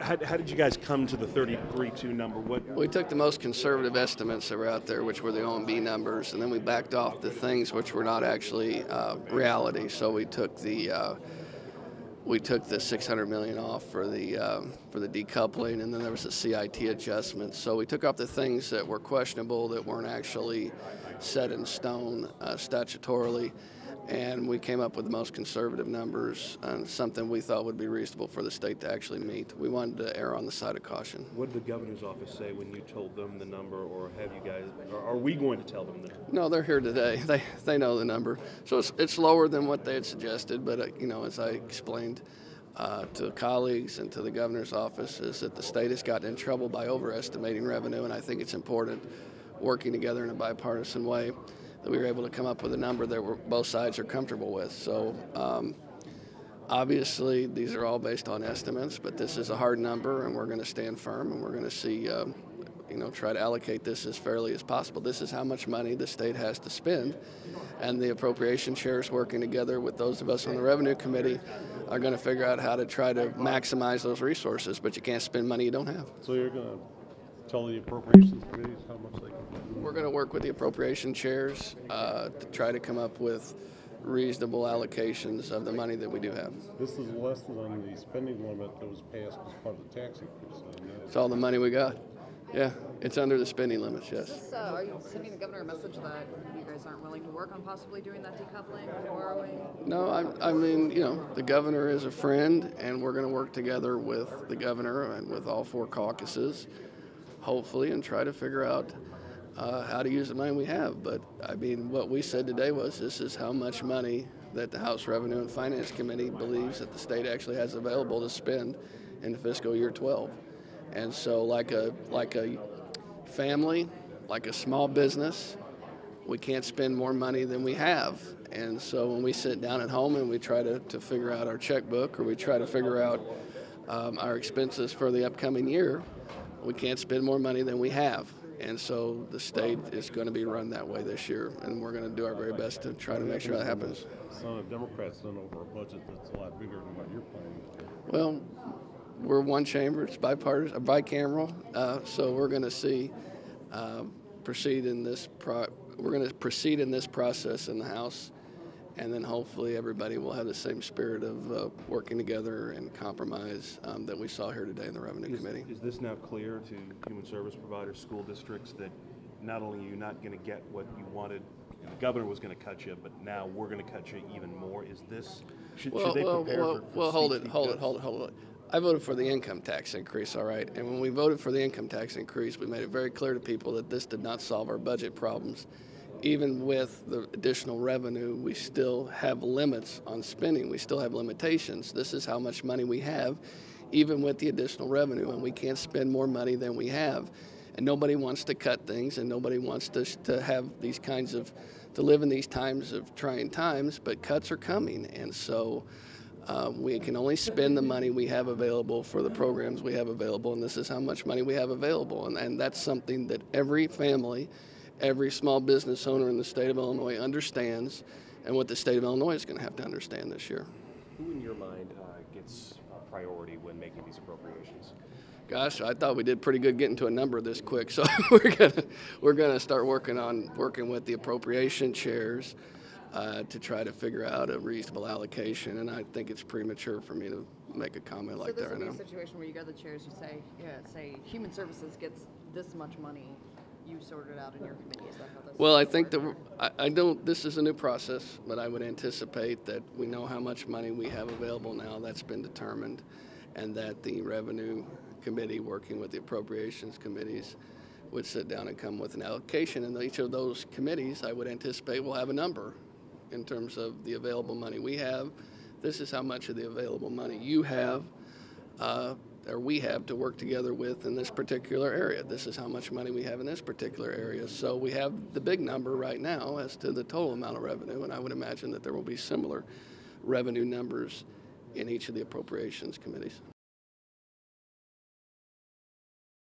How did you guys come to the 33.2 number? We took the most conservative estimates that were out there, which were the OMB numbers, and then we backed off the things which were not actually reality. So we took the 600 million off for the decoupling, and then there was a CIT adjustment. So we took off the things that were questionable, that weren't actually set in stone statutorily, and we came up with the most conservative numbers and something we thought would be reasonable for the state to actually meet. We wanted to err on the side of caution. What did the governor's office say when you told them the number, or have you guys? Or are we going to tell them the number? No, they're here today. They know the number. So it's lower than what they had suggested, but as I explained to colleagues and to the governor's office, is that the state has gotten in trouble by overestimating revenue, and I think it's important, working together in a bipartisan way, that we were able to come up with a number that both sides are comfortable with. So obviously these are all based on estimates, but this is a hard number, and we're going to stand firm, and we're going to see, try to allocate this as fairly as possible. This is how much money the state has to spend, and the appropriation chairs, working together with those of us on the Revenue Committee, are going to figure out how to try to maximize those resources, but you can't spend money you don't have. So you're going to tell the appropriations committees how much they can do? We're going to work with the appropriation chairs to try to come up with reasonable allocations of the money that we do have. This is less than the spending limit that was passed as part of the tax increase. It's all the money we got. Yeah, it's under the spending limits, yes. Are you sending the governor a message that you guys aren't willing to work on possibly doing that decoupling or borrowing? No, I mean, the governor is a friend, and we're going to work together with the governor and with all four caucuses, hopefully, and try to figure out how to use the money we have. But, I mean, what we said today was this is how much money that the House Revenue and Finance Committee believes that the state actually has available to spend in fiscal year 12. And so like a family, like a small business, we can't spend more money than we have. And so when we sit down at home and we try to figure out our checkbook, or we try to figure out our expenses for the upcoming year, we can't spend more money than we have. And so the state is going to be run that way this year, and we're going to do our very best to try to make sure that happens. Some of the Democrats done over a budget that's a lot bigger than what you're planning. Well, we're one chamber, it's bipartisan, bicameral, so we're going to see proceed in this process in the House, and then hopefully everybody will have the same spirit of working together and compromise that we saw here today in the Revenue Committee. Is this now clear to human service providers, school districts, that not only are you not going to get what you wanted, the governor was going to cut you, but now we're going to cut you even more? Is this, should they prepare for hold it. I voted for the income tax increase, all right? And when we voted for the income tax increase, we made it very clear to people that this did not solve our budget problems. Even with the additional revenue, we still have limits on spending. We still have limitations. This is how much money we have, even with the additional revenue, and we can't spend more money than we have. And nobody wants to cut things, and nobody wants to have these kinds of, to live in these times of trying times, but cuts are coming. And so we can only spend the money we have available for the programs we have available, and this is how much money we have available. And that's something that every family, every small business owner in the state of Illinois understands, and what the state of Illinois is going to have to understand this year. Who in your mind gets priority when making these appropriations? Gosh, I thought we did pretty good getting to a number this quick, so we're gonna start working with the appropriation chairs to try to figure out a reasonable allocation, and I think it's premature for me to make a comment like that right now. So this would be a situation where you go to the chairs, you say Human Services gets this much money, you sort it out in your committee. Is that how this? Well, I think that I don't. This is a new process, but I would anticipate that we know how much money we have available now. That's been determined, and that the Revenue Committee, working with the Appropriations Committees, would sit down and come with an allocation. And each of those committees, I would anticipate, will have a number in terms of the available money we have. This is how much of the available money you have, or we have to work together with in this particular area. This is how much money we have in this particular area. So we have the big number right now as to the total amount of revenue, and I would imagine that there will be similar revenue numbers in each of the appropriations committees.